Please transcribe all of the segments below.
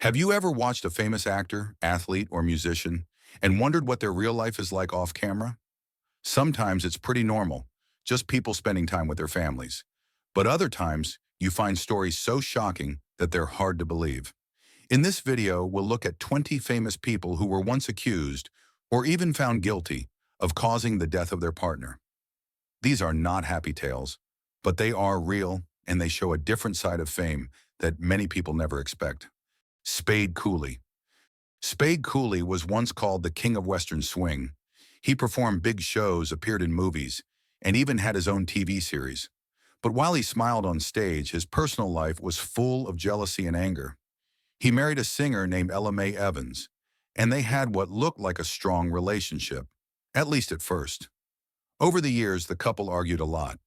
Have you ever watched a famous actor, athlete, or musician and wondered what their real life is like off camera? Sometimes it's pretty normal, just people spending time with their families. But other times, you find stories so shocking that they're hard to believe. In this video, we'll look at 20 famous people who were once accused, or even found guilty, of causing the death of their partner. These are not happy tales, but they are real and they show a different side of fame that many people never expect. Spade Coolie. Spade Coolie was once called the king of Western swing. He performed big shows, appeared in movies, and even had his own TV series. But while he smiled on stage, his personal life was full of jealousy and anger. He married a singer named Ella Mae Evans, and they had what looked like a strong relationship, at least at first. Over the years, the couple argued a lot.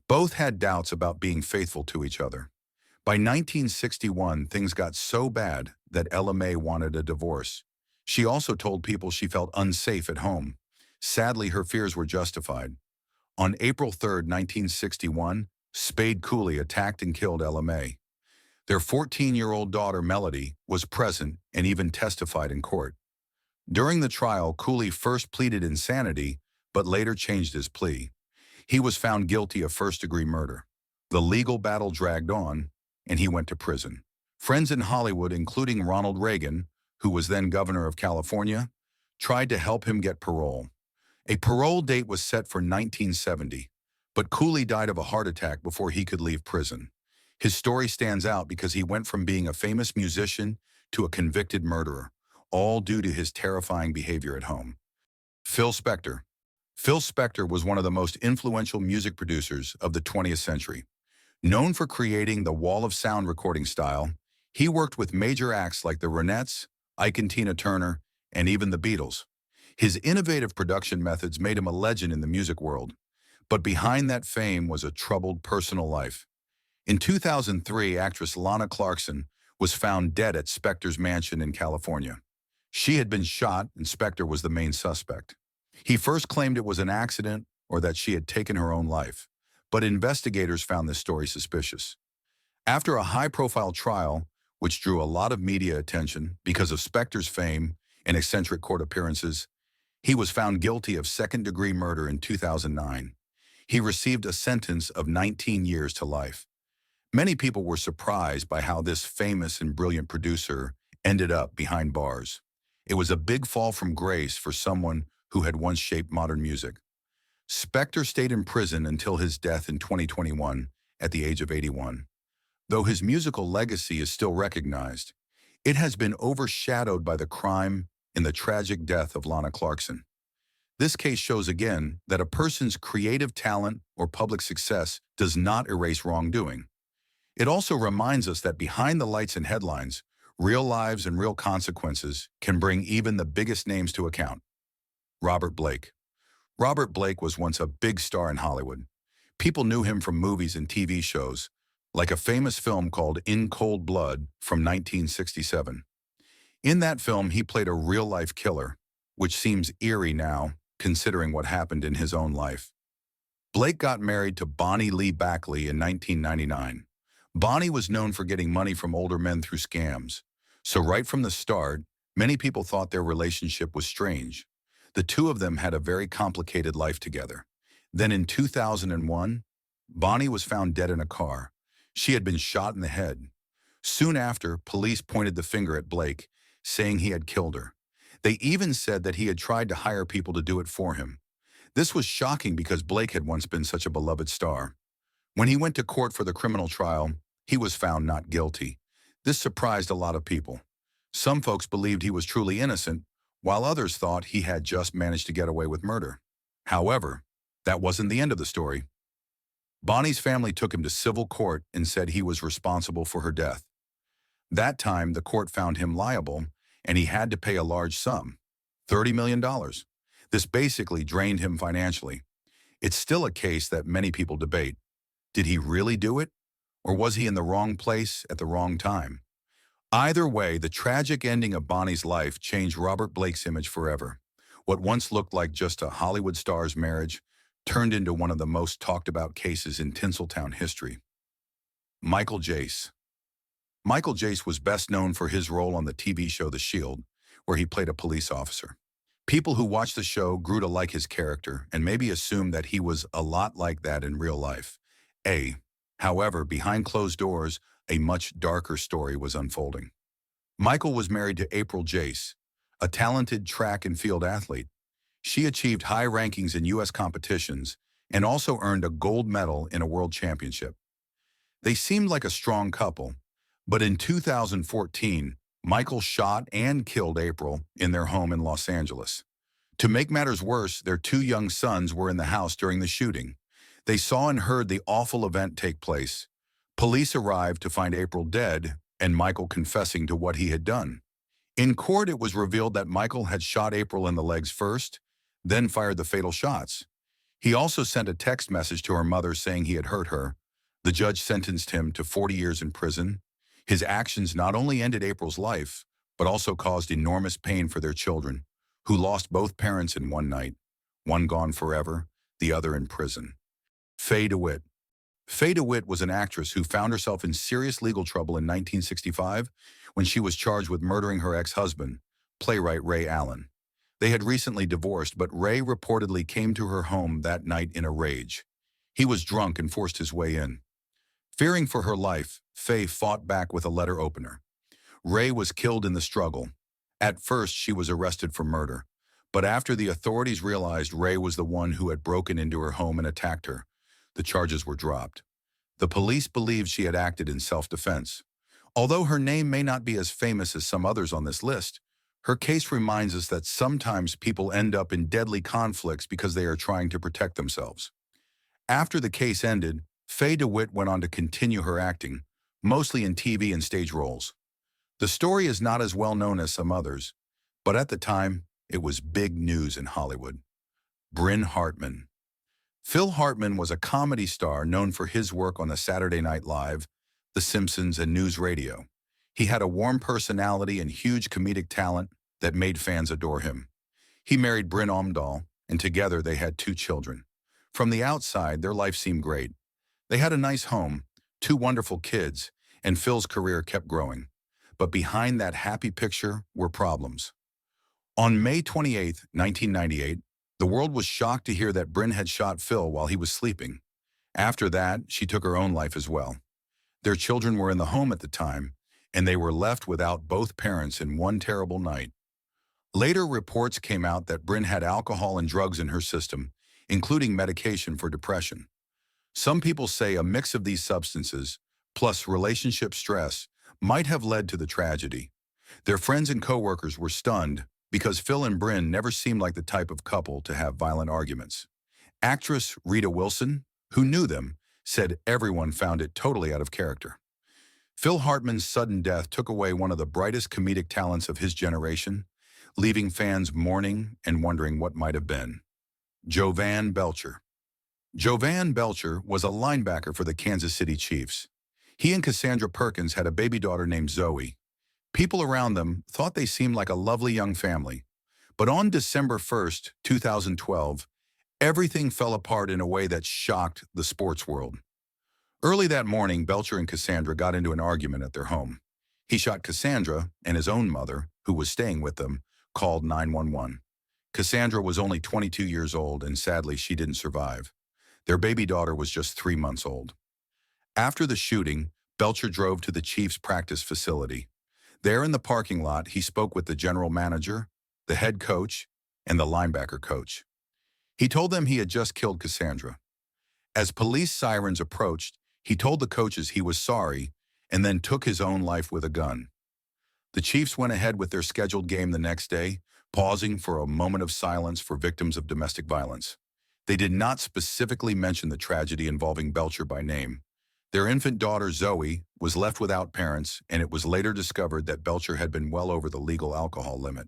Both had doubts about being faithful to each other. By 1961, things got so bad that Ella Mae wanted a divorce. She also told people she felt unsafe at home. Sadly, her fears were justified. On April 3, 1961, Spade Coolie attacked and killed Ella Mae. Their 14-year-old daughter, Melody, was present and even testified in court. During the trial, Coolie first pleaded insanity, but later changed his plea. He was found guilty of first-degree murder. The legal battle dragged on, and he went to prison. Friends in Hollywood, including Ronald Reagan, who was then governor of California, tried to help him get parole. A parole date was set for 1970, but Coolie died of a heart attack before he could leave prison. His story stands out because he went from being a famous musician to a convicted murderer, all due to his terrifying behavior at home. Phil Spector. Phil Spector was one of the most influential music producers of the 20th century. Known for creating the wall of sound recording style, he worked with major acts like the Ronettes, Ike and Tina Turner, and even the Beatles. His innovative production methods made him a legend in the music world. But behind that fame was a troubled personal life. In 2003, actress Lana Clarkson was found dead at Spector's mansion in California. She had been shot, and Spector was the main suspect. He first claimed it was an accident or that she had taken her own life, but investigators found this story suspicious. After a high-profile trial, which drew a lot of media attention because of Spector's fame and eccentric court appearances, he was found guilty of second-degree murder in 2009. He received a sentence of 19 years to life. Many people were surprised by how this famous and brilliant producer ended up behind bars. It was a big fall from grace for someone who had once shaped modern music. Spector stayed in prison until his death in 2021 at the age of 81. Though his musical legacy is still recognized, it has been overshadowed by the crime and the tragic death of Lana Clarkson. This case shows again that a person's creative talent or public success does not erase wrongdoing. It also reminds us that behind the lights and headlines, real lives and real consequences can bring even the biggest names to account. Robert Blake. Robert Blake was once a big star in Hollywood. People knew him from movies and TV shows, like a famous film called In Cold Blood from 1967. In that film, he played a real-life killer, which seems eerie now, considering what happened in his own life. Blake got married to Bonnie Lee Backley in 1999. Bonnie was known for getting money from older men through scams. So right from the start, many people thought their relationship was strange. The two of them had a very complicated life together. Then in 2001, Bonnie was found dead in a car. She had been shot in the head. Soon after, police pointed the finger at Blake, saying he had killed her. They even said that he had tried to hire people to do it for him. This was shocking because Blake had once been such a beloved star. When he went to court for the criminal trial, he was found not guilty. This surprised a lot of people. Some folks believed he was truly innocent, while others thought he had just managed to get away with murder. However, that wasn't the end of the story. Bonnie's family took him to civil court and said he was responsible for her death. That time, the court found him liable, and he had to pay a large sum, $30 million. This basically drained him financially. It's still a case that many people debate. Did he really do it? Or was he in the wrong place at the wrong time? Either way, the tragic ending of Bonnie's life changed Robert Blake's image forever. What once looked like just a Hollywood star's marriage turned into one of the most talked about cases in Tinseltown history. Michael Jace. Michael Jace was best known for his role on the TV show The Shield, where he played a police officer. People who watched the show grew to like his character and maybe assumed that he was a lot like that in real life. However, behind closed doors, a much darker story was unfolding. Michael was married to April Jace, a talented track and field athlete. She achieved high rankings in U.S. competitions and also earned a gold medal in a world championship. They seemed like a strong couple, but in 2014, Michael shot and killed April in their home in Los Angeles. To make matters worse, their two young sons were in the house during the shooting. They saw and heard the awful event take place. Police arrived to find April dead and Michael confessing to what he had done. In court, it was revealed that Michael had shot April in the legs first, then fired the fatal shots. He also sent a text message to her mother saying he had hurt her. The judge sentenced him to 40 years in prison. His actions not only ended April's life, but also caused enormous pain for their children, who lost both parents in one night, one gone forever, the other in prison. Fay DeWit. Fay DeWit was an actress who found herself in serious legal trouble in 1965 when she was charged with murdering her ex-husband, playwright Ray Allen. They had recently divorced, but Ray reportedly came to her home that night in a rage. He was drunk and forced his way in. Fearing for her life, Fay fought back with a letter opener. Ray was killed in the struggle. At first, she was arrested for murder, but after the authorities realized Ray was the one who had broken into her home and attacked her, the charges were dropped. The police believed she had acted in self-defense. Although her name may not be as famous as some others on this list, her case reminds us that sometimes people end up in deadly conflicts because they are trying to protect themselves. After the case ended, Fay DeWit went on to continue her acting, mostly in TV and stage roles. The story is not as well known as some others, but at the time, it was big news in Hollywood. Brinn Hartman. Phil Hartman was a comedy star known for his work on the Saturday Night Live, The Simpsons, and news radio. He had a warm personality and huge comedic talent that made fans adore him. He married Brinn Hartman, and together they had 2 children. From the outside, their life seemed great. They had a nice home, 2 wonderful kids, and Phil's career kept growing. But behind that happy picture were problems. On May 28, 1998, the world was shocked to hear that Brinn had shot Phil while he was sleeping. After that, she took her own life as well. Their children were in the home at the time, and they were left without both parents in one terrible night. Later reports came out that Brinn had alcohol and drugs in her system, including medication for depression. Some people say a mix of these substances, plus relationship stress, might have led to the tragedy. Their friends and coworkers were stunned because Phil and Brinn never seemed like the type of couple to have violent arguments. Actress Rita Wilson, who knew them, said everyone found it totally out of character. Phil Hartman's sudden death took away one of the brightest comedic talents of his generation, leaving fans mourning and wondering what might have been. Jovan Belcher. Jovan Belcher was a linebacker for the Kansas City Chiefs. He and Cassandra Perkins had a baby daughter named Zoe. People around them thought they seemed like a lovely young family. But on December 1st, 2012, everything fell apart in a way that shocked the sports world. Early that morning, Belcher and Cassandra got into an argument at their home. He shot Cassandra, and his own mother, who was staying with them, called 911. Cassandra was only 22 years old, and sadly, she didn't survive. Their baby daughter was just 3 months old. After the shooting, Belcher drove to the Chiefs' practice facility. There in the parking lot, he spoke with the general manager, the head coach, and the linebacker coach. He told them he had just killed Cassandra. As police sirens approached, he told the coaches he was sorry and then took his own life with a gun. The Chiefs went ahead with their scheduled game the next day, pausing for a moment of silence for victims of domestic violence. They did not specifically mention the tragedy involving Belcher by name. Their infant daughter, Zoe, was left without parents, and it was later discovered that Belcher had been well over the legal alcohol limit.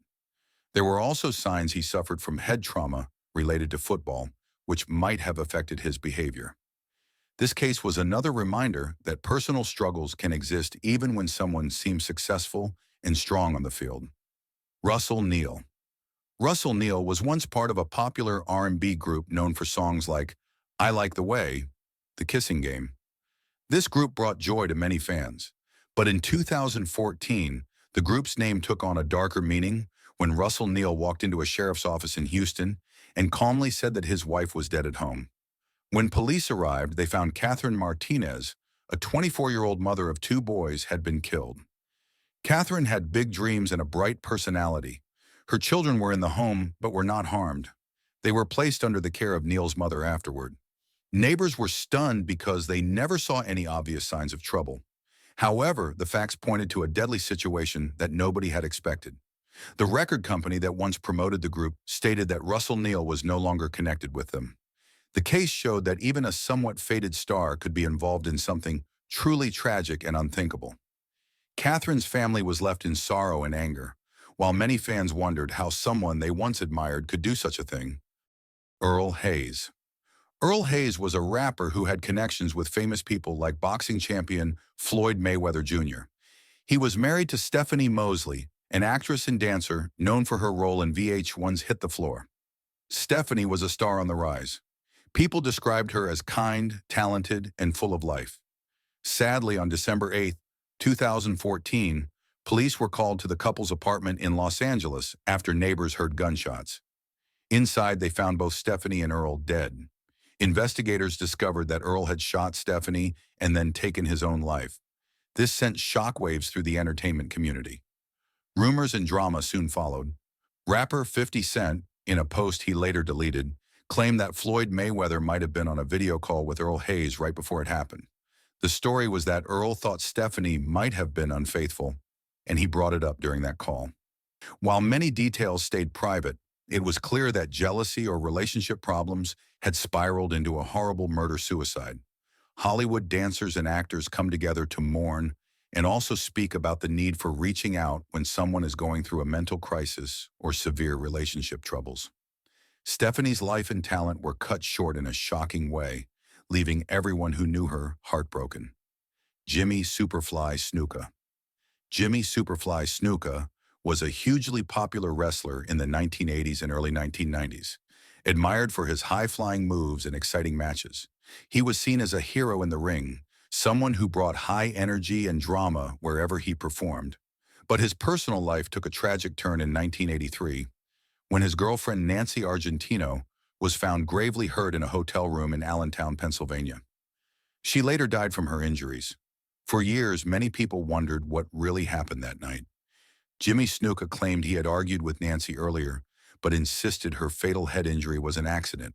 There were also signs he suffered from head trauma related to football, which might have affected his behavior. This case was another reminder that personal struggles can exist even when someone seems successful and strong on the field. Russell Neal. Russell Neal was once part of a popular R&B group known for songs like I Like the Way, The Kissing Game. This group brought joy to many fans, But in 2014, the group's name took on a darker meaning when Russell Neal walked into a sheriff's office in Houston and calmly said that his wife was dead at home. When police arrived, they found Catherine Martinez, a 24-year-old mother of two boys, had been killed. Catherine had big dreams and a bright personality. Her children were in the home but were not harmed. They were placed under the care of Neal's mother afterward. Neighbors were stunned because they never saw any obvious signs of trouble. However, the facts pointed to a deadly situation that nobody had expected. The record company that once promoted the group stated that Russell Neal was no longer connected with them. The case showed that even a somewhat faded star could be involved in something truly tragic and unthinkable. Catherine's family was left in sorrow and anger, while many fans wondered how someone they once admired could do such a thing. Earl Hayes. Earl Hayes was a rapper who had connections with famous people like boxing champion Floyd Mayweather Jr. He was married to Stephanie Mosley, an actress and dancer known for her role in VH1's Hit the Floor. Stephanie was a star on the rise. People described her as kind, talented, and full of life. Sadly, on December 8, 2014, police were called to the couple's apartment in Los Angeles after neighbors heard gunshots. Inside, they found both Stephanie and Earl dead. Investigators discovered that Earl had shot Stephanie and then taken his own life. This sent shockwaves through the entertainment community. Rumors and drama soon followed. Rapper 50 Cent, in a post he later deleted, claimed that Floyd Mayweather might have been on a video call with Earl Hayes right before it happened. The story was that Earl thought Stephanie might have been unfaithful, and he brought it up during that call. While many details stayed private, it was clear that jealousy or relationship problems had spiraled into a horrible murder-suicide. Hollywood dancers and actors come together to mourn and also speak about the need for reaching out when someone is going through a mental crisis or severe relationship troubles. Stephanie's life and talent were cut short in a shocking way, leaving everyone who knew her heartbroken. Jimmy Superfly Snuka. Jimmy Superfly Snuka was a hugely popular wrestler in the 1980s and early 1990s, admired for his high-flying moves and exciting matches. He was seen as a hero in the ring, someone who brought high energy and drama wherever he performed. But his personal life took a tragic turn in 1983, when his girlfriend Nancy Argentino was found gravely hurt in a hotel room in Allentown, Pennsylvania. She later died from her injuries. For years, many people wondered what really happened that night. Jimmy Snuka claimed he had argued with Nancy earlier, but insisted her fatal head injury was an accident.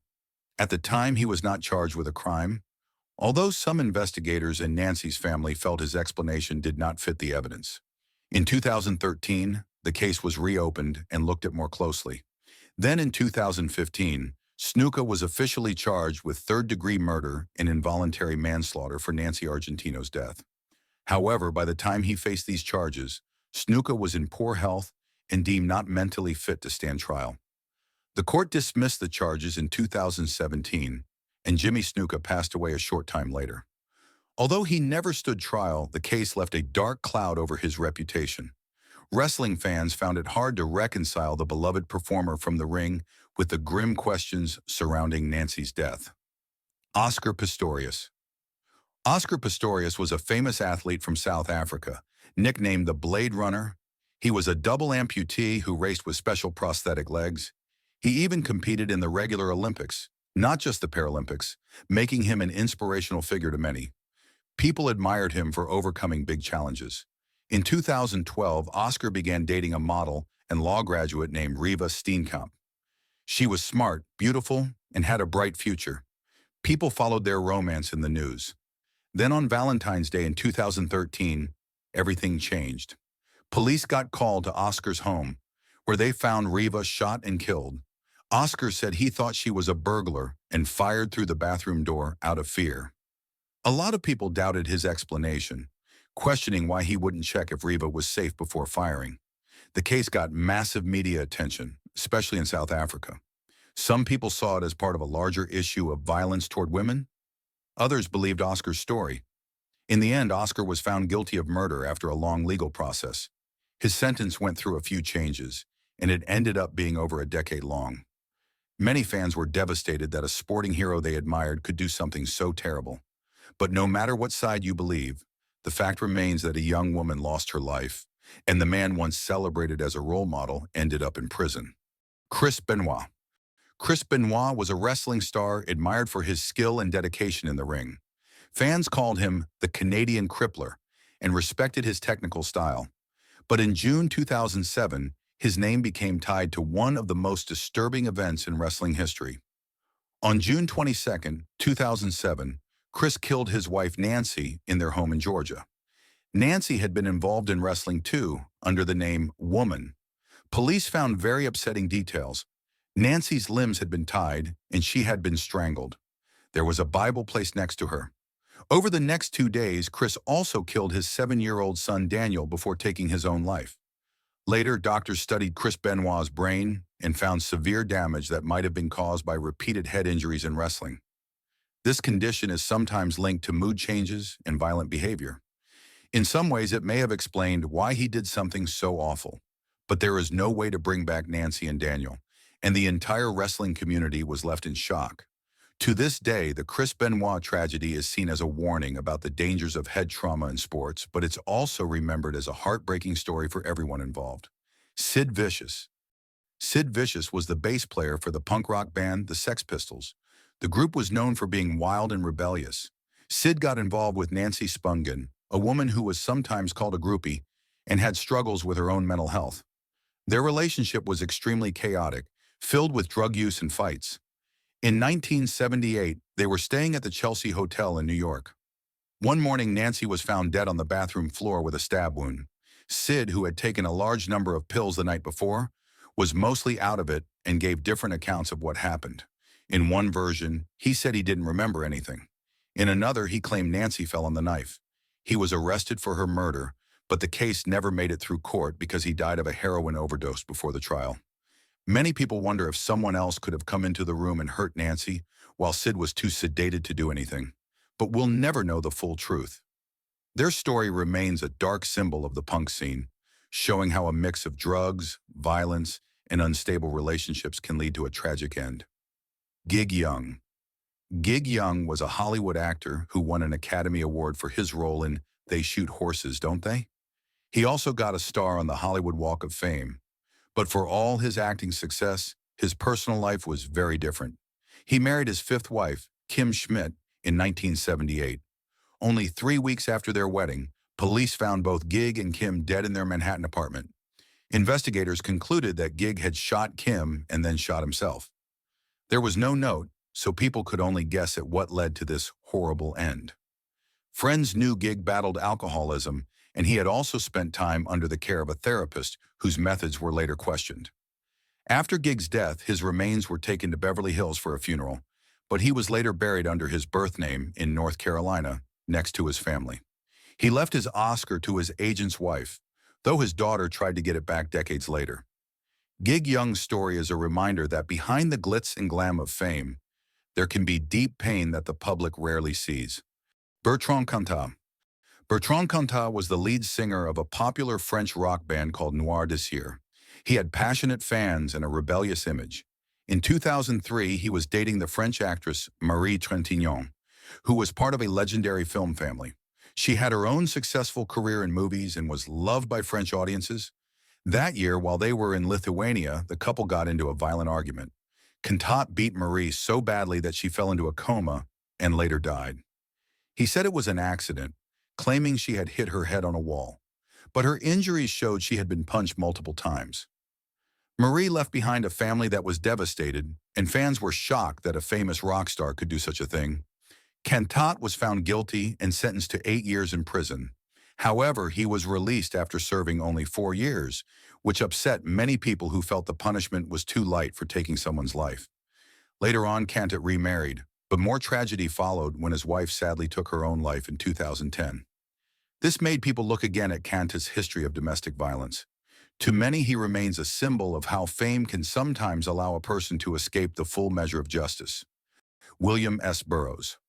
At the time, he was not charged with a crime, although some investigators and Nancy's family felt his explanation did not fit the evidence. In 2013, the case was reopened and looked at more closely. Then in 2015, Snuka was officially charged with third-degree murder and involuntary manslaughter for Nancy Argentino's death. However, by the time he faced these charges, Snuka was in poor health and deemed not mentally fit to stand trial. The court dismissed the charges in 2017, and Jimmy Snuka passed away a short time later. Although he never stood trial, the case left a dark cloud over his reputation. Wrestling fans found it hard to reconcile the beloved performer from the ring with the grim questions surrounding Nancy's death. Oscar Pistorius. Oscar Pistorius was a famous athlete from South Africa, nicknamed the Blade Runner. He was a double amputee who raced with special prosthetic legs. He even competed in the regular Olympics, not just the Paralympics, making him an inspirational figure to many. People admired him for overcoming big challenges. In 2012, Oscar began dating a model and law graduate named Riva Steenkamp. She was smart, beautiful, and had a bright future. People followed their romance in the news. Then on Valentine's Day in 2013, everything changed. Police got called to Oscar's home, where they found Riva shot and killed. Oscar said he thought she was a burglar and fired through the bathroom door out of fear. A lot of people doubted his explanation, questioning why he wouldn't check if Riva was safe before firing. The case got massive media attention, especially in South Africa. Some people saw it as part of a larger issue of violence toward women. Others believed Oscar's story. In the end, Oscar was found guilty of murder after a long legal process. His sentence went through a few changes, and it ended up being over a decade long. Many fans were devastated that a sporting hero they admired could do something so terrible. But no matter what side you believe, The fact remains that a young woman lost her life, and the man once celebrated as a role model ended up in prison. Chris Benoit. Chris Benoit was a wrestling star admired for his skill and dedication in the ring. Fans called him the Canadian Crippler and respected his technical style. But in June 2007, his name became tied to one of the most disturbing events in wrestling history. On June 22, 2007, Chris killed his wife Nancy in their home in Georgia. Nancy had been involved in wrestling too, under the name Woman. Police found very upsetting details. Nancy's limbs had been tied, and she had been strangled. There was a Bible placed next to her. Over the next 2 days, Chris also killed his 7-year-old son Daniel before taking his own life. Later, doctors studied Chris Benoit's brain and found severe damage that might have been caused by repeated head injuries in wrestling. This condition is sometimes linked to mood changes and violent behavior. In some ways, it may have explained why he did something so awful. But there is no way to bring back Nancy and Daniel, and the entire wrestling community was left in shock. To this day, the Chris Benoit tragedy is seen as a warning about the dangers of head trauma in sports, but it's also remembered as a heartbreaking story for everyone involved. Sid Vicious. Sid Vicious was the bass player for the punk rock band the Sex Pistols. The group was known for being wild and rebellious. Sid got involved with Nancy Spungen, a woman who was sometimes called a groupie, and had struggles with her own mental health. Their relationship was extremely chaotic, filled with drug use and fights. In 1978, they were staying at the Chelsea Hotel in New York. One morning, Nancy was found dead on the bathroom floor with a stab wound. Sid, who had taken a large number of pills the night before, was mostly out of it and gave different accounts of what happened. In one version, he said he didn't remember anything. In another, he claimed Nancy fell on the knife. He was arrested for her murder, but the case never made it through court because he died of a heroin overdose before the trial. Many people wonder if someone else could have come into the room and hurt Nancy while Sid was too sedated to do anything. But we'll never know the full truth. Their story remains a dark symbol of the punk scene, showing how a mix of drugs, violence, and unstable relationships can lead to a tragic end. Gig Young. Gig Young was a Hollywood actor who won an Academy Award for his role in They Shoot Horses, Don't They? He also got a star on the Hollywood Walk of Fame. But for all his acting success, his personal life was very different. He married his fifth wife, Kim Schmidt, in 1978. Only 3 weeks after their wedding, police found both Gig and Kim dead in their Manhattan apartment. Investigators concluded that Gig had shot Kim and then shot himself. There was no note, so people could only guess at what led to this horrible end. Friends knew Gig battled alcoholism, and he had also spent time under the care of a therapist whose methods were later questioned. After Gig's death, his remains were taken to Beverly Hills for a funeral, but he was later buried under his birth name in North Carolina, next to his family. He left his Oscar to his agent's wife, though his daughter tried to get it back decades later. Gig Young's story is a reminder that behind the glitz and glam of fame, there can be deep pain that the public rarely sees. Bertrand Cantat. Bertrand Cantat was the lead singer of a popular French rock band called Noir Désir. He had passionate fans and a rebellious image. In 2003, he was dating the French actress Marie Trintignant, who was part of a legendary film family. She had her own successful career in movies and was loved by French audiences. That year, while they were in Lithuania, the couple got into a violent argument. Cantat beat Marie so badly that she fell into a coma and later died. He said it was an accident, claiming she had hit her head on a wall, but her injuries showed she had been punched multiple times. Marie left behind a family that was devastated, and fans were shocked that a famous rock star could do such a thing. Cantat was found guilty and sentenced to 8 years in prison. However, he was released after serving only 4 years, which upset many people who felt the punishment was too light for taking someone's life. Later on, Cantat remarried, but more tragedy followed when his wife sadly took her own life in 2010. This made people look again at Cantat's history of domestic violence. To many, he remains a symbol of how fame can sometimes allow a person to escape the full measure of justice. William S. Burroughs.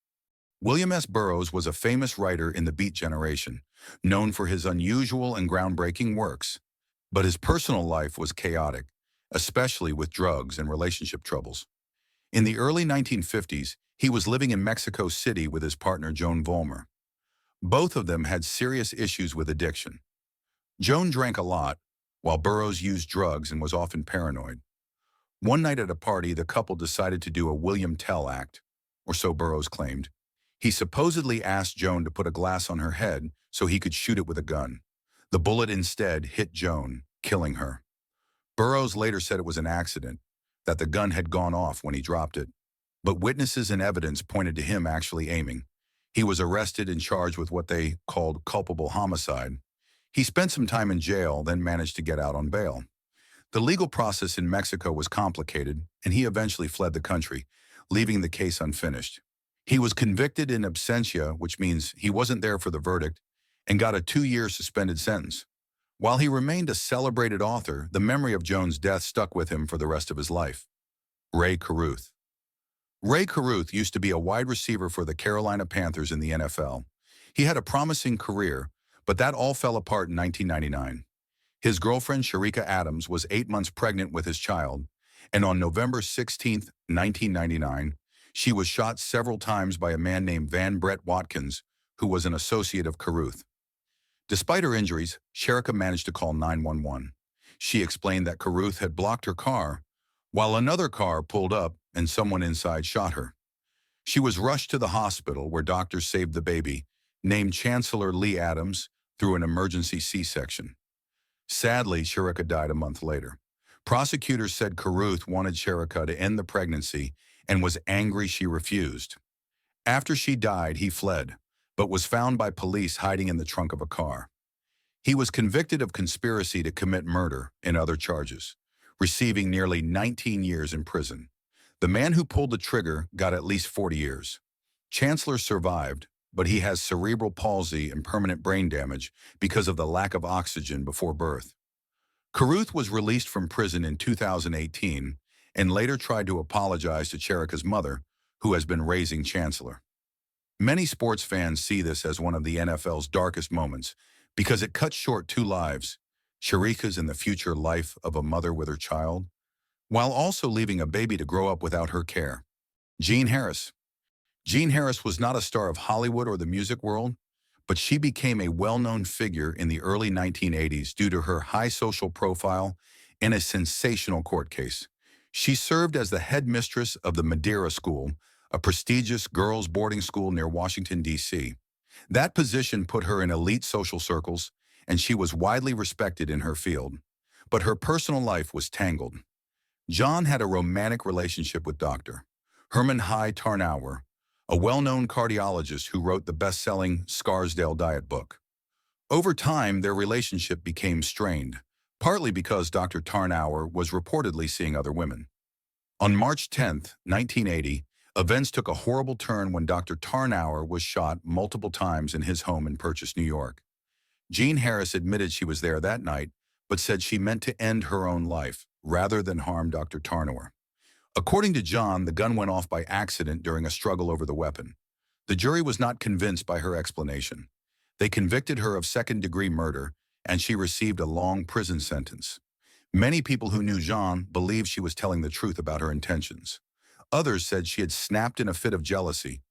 William S. Burroughs was a famous writer in the Beat generation, known for his unusual and groundbreaking works. But his personal life was chaotic, especially with drugs and relationship troubles. In the early 1950s, he was living in Mexico City with his partner Joan Vollmer. Both of them had serious issues with addiction. Joan drank a lot, while Burroughs used drugs and was often paranoid. One night at a party, the couple decided to do a William Tell act, or so Burroughs claimed. He supposedly asked Joan to put a glass on her head so he could shoot it with a gun. The bullet instead hit Joan, killing her. Burroughs later said it was an accident, that the gun had gone off when he dropped it. But witnesses and evidence pointed to him actually aiming. He was arrested and charged with what they called culpable homicide. He spent some time in jail, then managed to get out on bail. The legal process in Mexico was complicated, and he eventually fled the country, leaving the case unfinished. He was convicted in absentia, which means he wasn't there for the verdict, and got a 2-year suspended sentence. While he remained a celebrated author, the memory of Joan's death stuck with him for the rest of his life. Ray Carruth. Ray Carruth used to be a wide receiver for the Carolina Panthers in the NFL. He had a promising career, but that all fell apart in 1999. His girlfriend, Sharika Adams, was 8 months pregnant with his child, and on November 16, 1999, she was shot several times by a man named Van Brett Watkins, who was an associate of Carruth. Despite her injuries, Sharika managed to call 911. She explained that Carruth had blocked her car, while another car pulled up and someone inside shot her. She was rushed to the hospital where doctors saved the baby, named Chancellor Lee Adams, through an emergency C-section. Sadly, Sharika died a month later. Prosecutors said Carruth wanted Sharika to end the pregnancy and was angry she refused. After she died, he fled, but was found by police hiding in the trunk of a car. He was convicted of conspiracy to commit murder and other charges, receiving nearly 19 years in prison. The man who pulled the trigger got at least 40 years. Chancellor survived, but he has cerebral palsy and permanent brain damage because of the lack of oxygen before birth. Carruth was released from prison in 2018 and later tried to apologize to Sharika's mother, who has been raising Chancellor. Many sports fans see this as one of the NFL's darkest moments because it cuts short 2 lives, Sharika's and the future life of a mother with her child, while also leaving a baby to grow up without her care. Jean Harris. Jean Harris was not a star of Hollywood or the music world, but she became a well-known figure in the early 1980s due to her high social profile and a sensational court case. She served as the headmistress of the Madeira School, a prestigious girls' boarding school near Washington, D.C. That position put her in elite social circles, and she was widely respected in her field. But her personal life was tangled. John had a romantic relationship with Dr. Herman High Tarnower, a well-known cardiologist who wrote the best-selling Scarsdale diet book. Over time, their relationship became strained, partly because Dr. Tarnower was reportedly seeing other women. On March 10, 1980, events took a horrible turn when Dr. Tarnower was shot multiple times in his home in Purchase, New York. Jean Harris admitted she was there that night, but said she meant to end her own life rather than harm Dr. Tarnower. According to John, the gun went off by accident during a struggle over the weapon. The jury was not convinced by her explanation. They convicted her of second-degree murder, and she received a long prison sentence. Many people who knew Jean believed she was telling the truth about her intentions. Others said she had snapped in a fit of jealousy.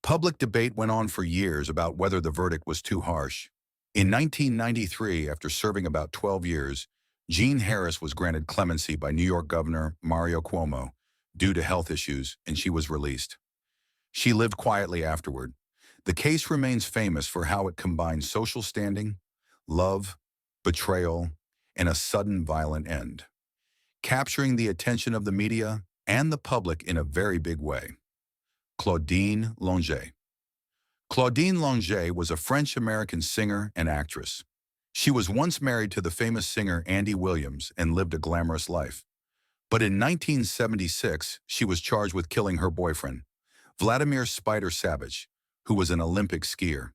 Public debate went on for years about whether the verdict was too harsh. In 1993, after serving about 12 years, Jean Harris was granted clemency by New York Governor Mario Cuomo due to health issues, and she was released. She lived quietly afterward. The case remains famous for how it combines social standing, love, betrayal, and a sudden violent end, capturing the attention of the media and the public in a very big way. Claudine L. Claudine L was a French-American singer and actress. She was once married to the famous singer Andy Williams and lived a glamorous life. But in 1976, she was charged with killing her boyfriend, Vladimir Spider Savage, who was an Olympic skier.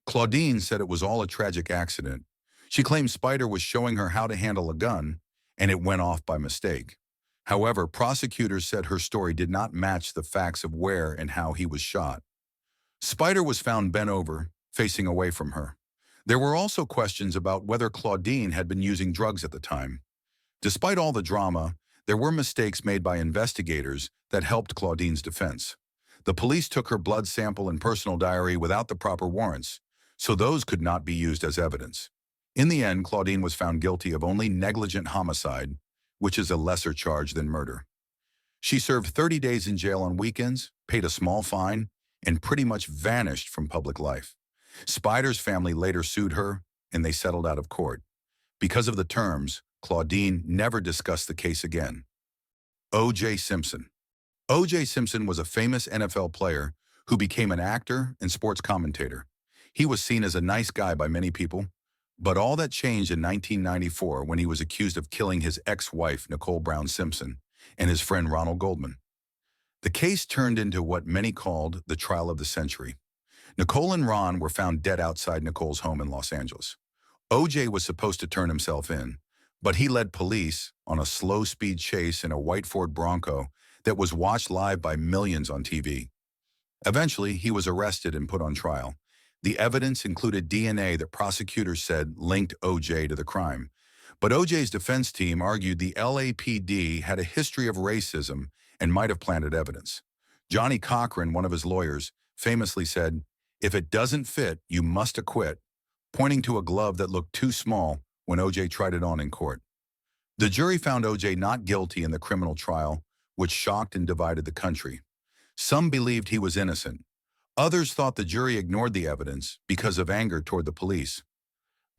Claudine said it was all a tragic accident. She claimed Spider was showing her how to handle a gun, and it went off by mistake. However, prosecutors said her story did not match the facts of where and how he was shot. Spider was found bent over, facing away from her. There were also questions about whether Claudine had been using drugs at the time. Despite all the drama, there were mistakes made by investigators that helped Claudine's defense. The police took her blood sample and personal diary without the proper warrants, so those could not be used as evidence. In the end, Claudine was found guilty of only negligent homicide, which is a lesser charge than murder. She served 30 days in jail on weekends, paid a small fine, and pretty much vanished from public life. Spider's family later sued her, and they settled out of court. Because of the terms, Claudine never discussed the case again. O.J. Simpson. O.J. Simpson was a famous NFL player who became an actor and sports commentator. He was seen as a nice guy by many people, but all that changed in 1994 when he was accused of killing his ex-wife, Nicole Brown Simpson, and his friend Ronald Goldman. The case turned into what many called the trial of the century. Nicole and Ron were found dead outside Nicole's home in Los Angeles. O.J. was supposed to turn himself in, but he led police on a slow-speed chase in a white Ford Bronco that was watched live by millions on TV. Eventually, he was arrested and put on trial. The evidence included DNA that prosecutors said linked O.J. to the crime. But O.J.'s defense team argued the LAPD had a history of racism and might have planted evidence. Johnny Cochran, one of his lawyers, famously said, "If it doesn't fit, you must acquit," pointing to a glove that looked too small when O.J. tried it on in court. The jury found O.J. not guilty in the criminal trial, which shocked and divided the country. Some believed he was innocent. Others thought the jury ignored the evidence because of anger toward the police.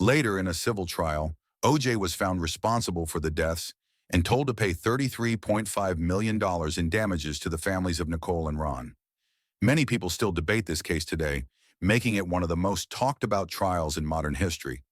Later, in a civil trial, O.J. was found responsible for the deaths and told to pay $33.5 million in damages to the families of Nicole and Ron. Many people still debate this case today, making it one of the most talked about trials in modern history.